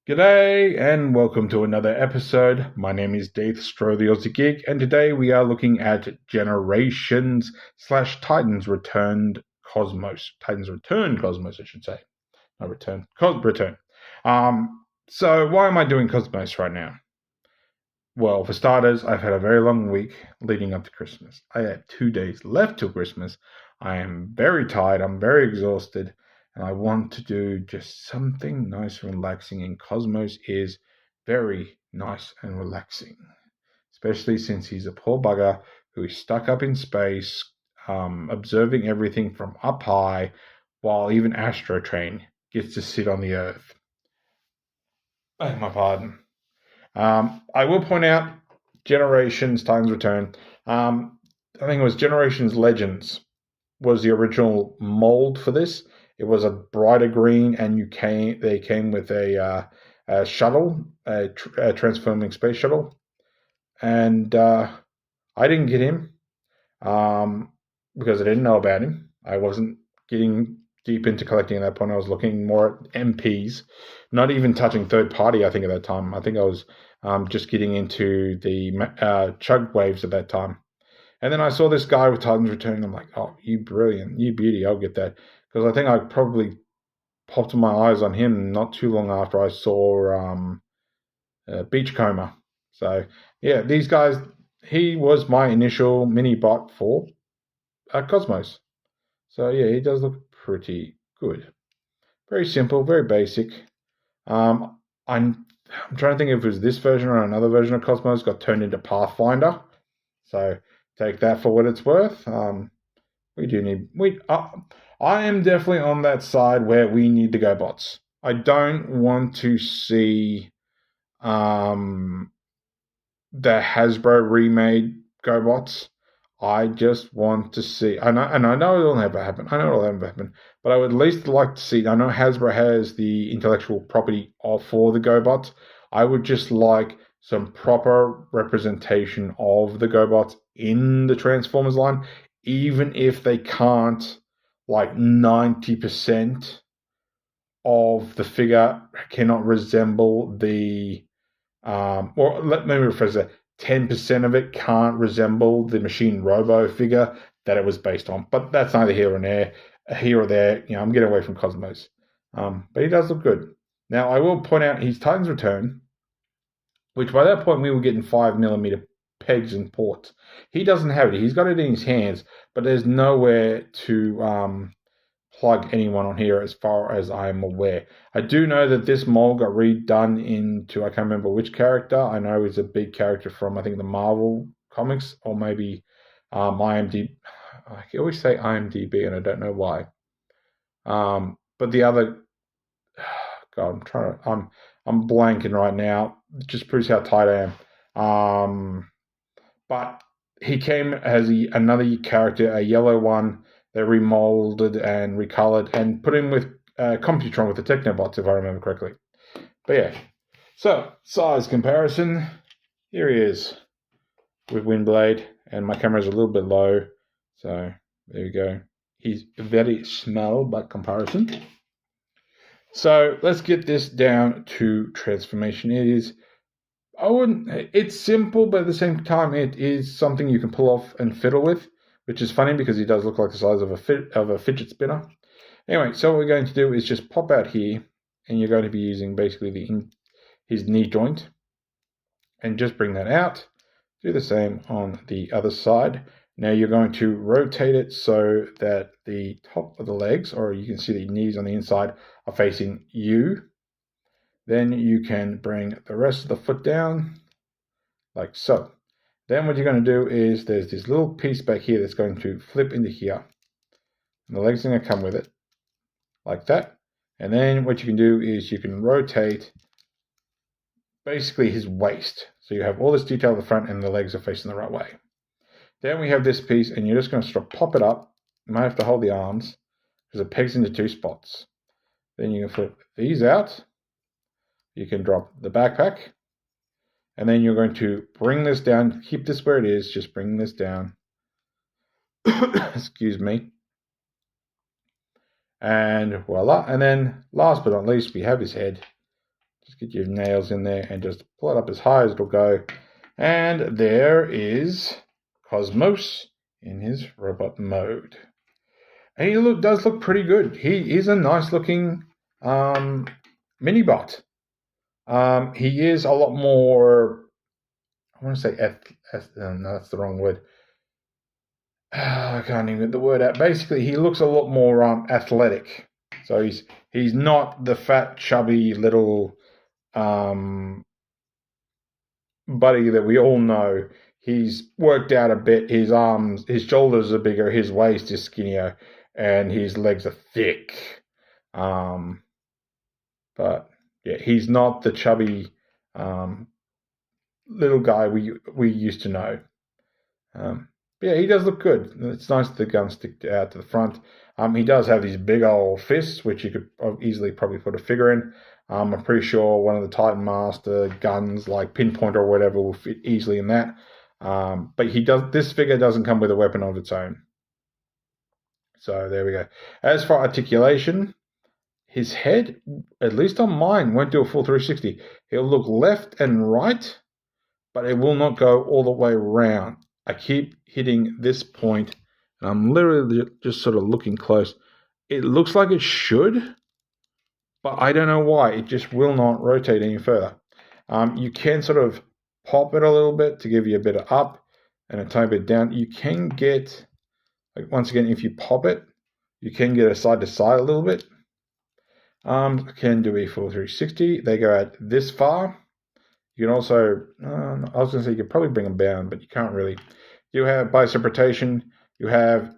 G'day and welcome to another episode. My name is Daethstro, the Aussie Geek, and today we are looking at Generations slash Titans Returned Cosmos. Titans Returned Cosmos, I should say. Not Return. Return. So why am I doing Cosmos right now? Well, for starters, I've had a very long week leading up to Christmas. I have 2 days left till Christmas. I am very tired. I'm very exhausted. And I want to do just something nice and relaxing. And Cosmos is very nice and relaxing, especially since he's a poor bugger who is stuck up in space, observing everything from up high, while even Astro Train gets to sit on the Earth. Beg my pardon. I will point out Generations Titans Return. I think it was Generations Legends was the original mold for this. It was a brighter green, and they came with a shuttle, a transforming space shuttle, and I didn't get him because I didn't know about him. I wasn't getting deep into collecting at that point. I was looking more at MPs, not even touching third party. I think at that time, I think I was just getting into the chug waves at that time. And then I saw this guy with Titans Return. I'm like, oh, you brilliant, you beauty, I'll get that. Because I think I probably popped my eyes on him not too long after I saw Beachcomber. So, yeah, these guys, he was my initial mini bot for Cosmos. So, yeah, he does look pretty good. Very simple, very basic. I'm trying to think if it was this version or another version of Cosmos got turned into Pathfinder. So take that for what it's worth. I am definitely on that side where we need the GoBots. I don't want to see the Hasbro remade GoBots. I just want to see, and I know it'll never happen. I know it'll never happen, but I would at least like to see. I know Hasbro has the intellectual property for the GoBots. I would just like some proper representation of the GoBots in the Transformers line, even if they can't, like 90% of the figure cannot resemble the, or let me rephrase that. 10% of it can't resemble the Machine Robo figure that it was based on. But that's neither here or there. I'm getting away from Cosmos. But he does look good. Now, I will point out his Titans Return, which by that point we were getting 5mm pegs and ports. He doesn't have it. He's got it in his hands, but there's nowhere to plug anyone on here as far as I'm aware. I do know that this mold got redone into, I can't remember which character. I know it's a big character from, I think, the Marvel comics, or maybe IMDb. I always say IMDb, and I don't know why. But the other, God, I'm blanking right now. It just proves how tight I am. But he came as another character, a yellow one. They remolded and recolored and put him with Computron with the Technobots, if I remember correctly. But yeah, so size comparison. Here he is with Windblade, and my camera's a little bit low, so there we go. He's very small by comparison. So let's get this down to transformation. It's simple, but at the same time, it is something you can pull off and fiddle with, which is funny because he does look like the size of a fidget spinner. Anyway, so what we're going to do is just pop out here, and you're going to be using basically his knee joint, and just bring that out. Do the same on the other side. Now you're going to rotate it so that the top of the legs, or you can see the knees on the inside, are facing you. Then you can bring the rest of the foot down, like so. Then what you're going to do is there's this little piece back here that's going to flip into here. And the legs are going to come with it, like that. And then what you can do is you can rotate basically his waist. So you have all this detail at the front and the legs are facing the right way. Then we have this piece, and you're just going to sort of pop it up. You might have to hold the arms because it pegs into two spots. Then you can flip these out. You can drop the backpack. And then you're going to bring this down. Keep this where it is. Just bring this down. Excuse me. And voila. And then last but not least, we have his head. Just get your nails in there and just pull it up as high as it'll go. And there is Cosmos in his robot mode. And he does look pretty good. He is a nice looking mini-bot. He is a lot more, I want to say, no, that's the wrong word. I can't even get the word out. Basically, he looks a lot more athletic. So he's not the fat, chubby little buddy that we all know. He's worked out a bit. His arms, his shoulders are bigger. His waist is skinnier, and his legs are thick. But yeah, he's not the chubby little guy we used to know. Yeah, he does look good. It's nice that the guns stick out to the front. He does have these big old fists, which you could easily probably put a figure in. I'm pretty sure one of the Titan Master guns, like Pinpoint or whatever, will fit easily in that. But this figure doesn't come with a weapon of its own. So there we go. As for articulation, his head, at least on mine, won't do a full 360. He'll look left and right, but it will not go all the way around. I keep hitting this point, and I'm literally just sort of looking close. It looks like it should, but I don't know why. It just will not rotate any further. You can sort of pop it a little bit to give you a bit of up and a tiny bit down. You can get, like, once again, if you pop it, you can get a side to side a little bit. Can do a full 360. They go out this far. You can also, I was going to say you could probably bring them down, but you can't really. You have bicep rotation. You have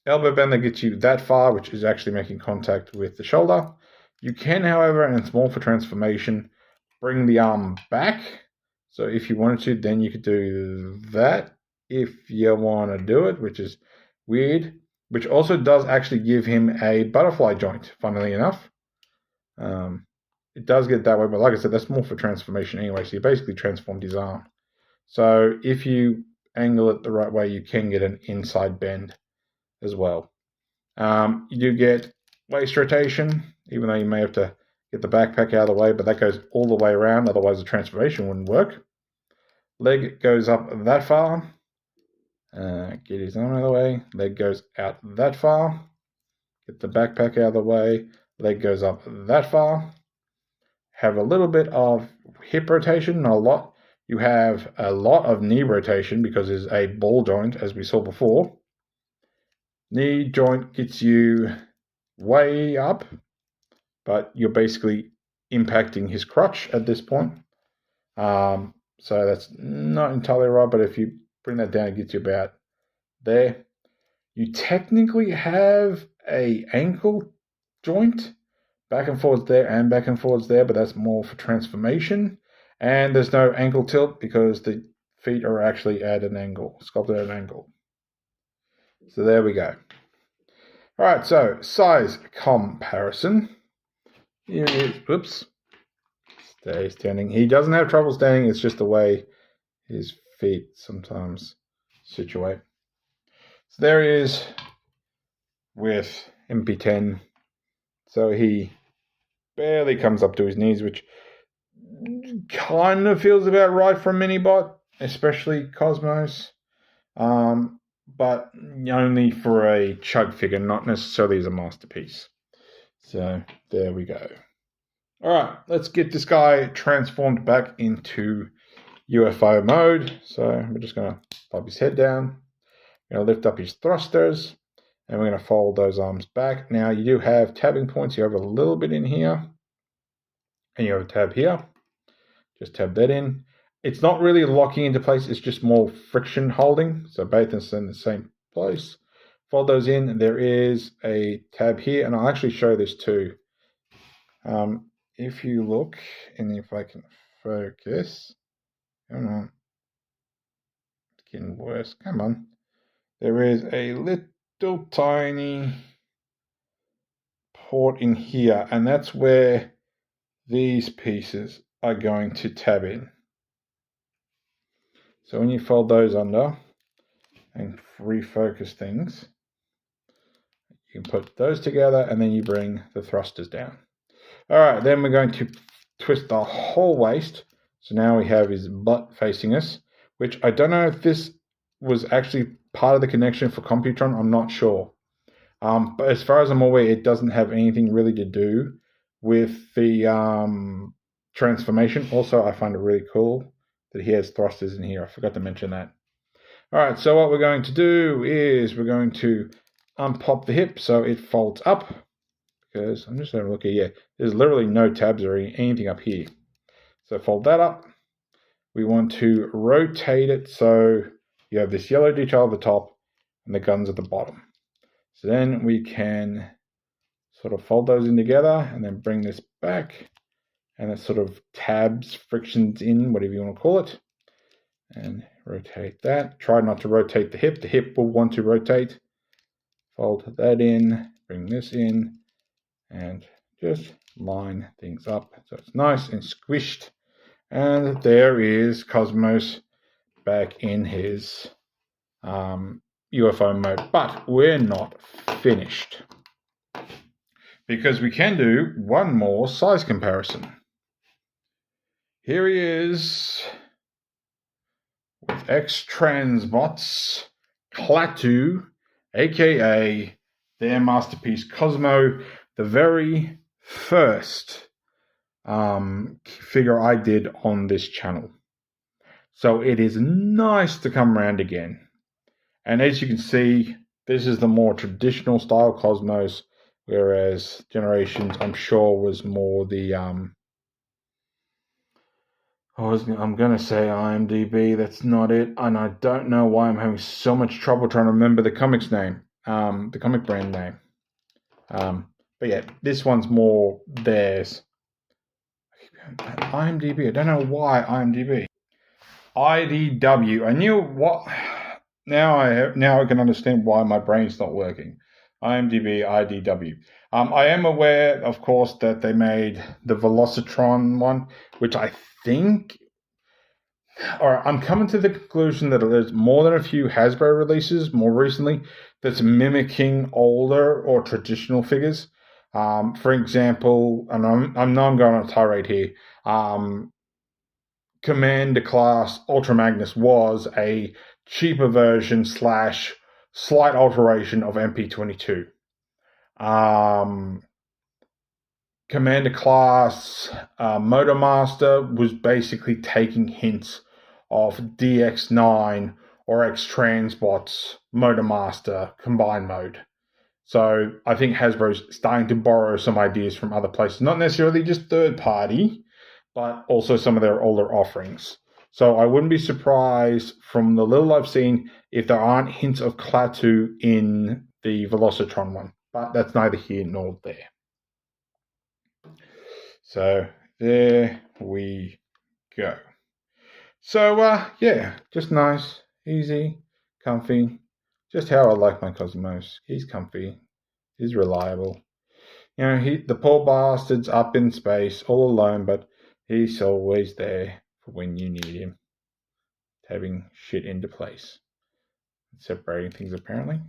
elbow bend that gets you that far, which is actually making contact with the shoulder. You can, however, and it's more for transformation, bring the arm back. So if you wanted to, then you could do that if you want to do it, which is weird, which also does actually give him a butterfly joint, funnily enough. It does get that way, but like I said, that's more for transformation anyway, so you basically transformed his arm. So if you angle it the right way, you can get an inside bend as well. You do get waist rotation, even though you may have to get the backpack out of the way, but that goes all the way around, otherwise the transformation wouldn't work. Leg goes up that far. Get his arm out of the way. Leg goes out that far. Get the backpack out of the way. Leg goes up that far. Have a little bit of hip rotation, not a lot. You have a lot of knee rotation because there's a ball joint, as we saw before. Knee joint gets you way up, but you're basically impacting his crotch at this point. So that's not entirely right, but if you bring that down, it gets you about there. You technically have a ankle joint, back and forwards there and back and forwards there, but that's more for transformation. And there's no ankle tilt because the feet are actually at an angle, sculpted at an angle. So there we go. All right, so size comparison. Here it is. Whoops. Stay standing. He doesn't have trouble standing. It's just the way his feet sometimes situate. So there he is with MP10. So he barely comes up to his knees, which kind of feels about right for a mini-bot, especially Cosmos. But only for a chug figure, not necessarily as a masterpiece. So there we go. All right, let's get this guy transformed back into UFO mode. So we're just going to pop his head down. We're going to lift up his thrusters, and we're going to fold those arms back. Now, you do have tabbing points. You have a little bit in here, and you have a tab here. Just tab that in. It's not really locking into place. It's just more friction holding. So both are in the same place. Fold those in. There is a tab here, and I'll actually show this too. If you look, and if I can focus, come on, it's getting worse. Come on. There is a little tiny port in here, and that's where these pieces are going to tab in. So when you fold those under and refocus things, you can put those together, and then you bring the thrusters down. All right, then we're going to twist the whole waist. So now we have his butt facing us, which I don't know if this was actually part of the connection for Computron. I'm not sure. But as far as I'm aware, it doesn't have anything really to do with the transformation. Also, I find it really cool that he has thrusters in here. I forgot to mention that. All right, so what we're going to do is we're going to unpop the hip so it folds up, because I'm just having a look here. Yeah, there's literally no tabs or anything up here. So fold that up. We want to rotate it so you have this yellow detail at the top and the guns at the bottom. So then we can sort of fold those in together and then bring this back, and it sort of tabs, frictions in, whatever you want to call it, and rotate that. Try not to rotate the hip. The hip will want to rotate. Fold that in, bring this in, and just line things up so it's nice and squished. And there is Cosmos back in his UFO mode. But we're not finished, because we can do one more size comparison. Here he is with X-Transbots Klaatu, aka their masterpiece Cosmo, the very first figure I did on this channel. So it is nice to come around again. And as you can see, this is the more traditional style Cosmos, whereas Generations, I'm sure, was more the I'm going to say IMDb. That's not it. And I don't know why I'm having so much trouble trying to remember the comic's name, the comic brand name. But yeah, this one's more theirs. IMDb. I don't know why IMDb. IDW. I knew what. Now I can understand why my brain's not working. IMDb, IDW. I am aware, of course, that they made the Velocitron one, which I think. Or I'm coming to the conclusion that there's more than a few Hasbro releases more recently that's mimicking older or traditional figures. For example, and I know I'm going on a tirade here. Commander class Ultra Magnus was a cheaper version / slight alteration of MP22. Commander class Motormaster was basically taking hints of DX9 or X-Transbots Motormaster combined mode. So I think Hasbro's starting to borrow some ideas from other places, not necessarily just third party, but also some of their older offerings. So I wouldn't be surprised from the little I've seen if there aren't hints of Klaatu in the Velocitron one. But that's neither here nor there. So there we go. So yeah, just nice, easy, comfy. Just how I like my Cosmos. He's comfy. He's reliable. You know, the poor bastard's up in space all alone, but he's always there for when you need him. Having shit into place. Separating things, apparently.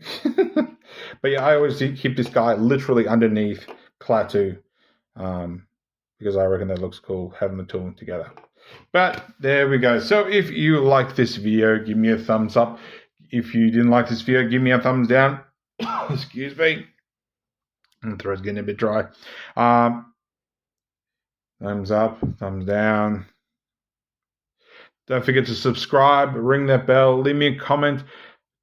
But yeah, I always keep this guy literally underneath Klaatu, because I reckon that looks cool, having the two together. But there we go. So if you liked this video, give me a thumbs up. If you didn't like this video, give me a thumbs down. Excuse me. My throat's getting a bit dry. Thumbs up, thumbs down. Don't forget to subscribe, ring that bell, leave me a comment.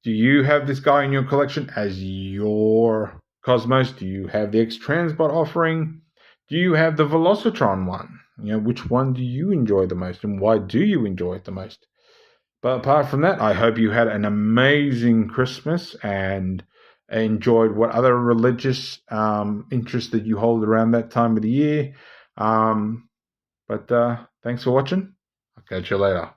Do you have this guy in your collection as your Cosmos? Do you have the X-Transbot offering? Do you have the Velocitron one? You know, which one do you enjoy the most, and why do you enjoy it the most? But apart from that, I hope you had an amazing Christmas and enjoyed what other religious interests that you hold around that time of the year. But thanks for watching. I'll catch you later.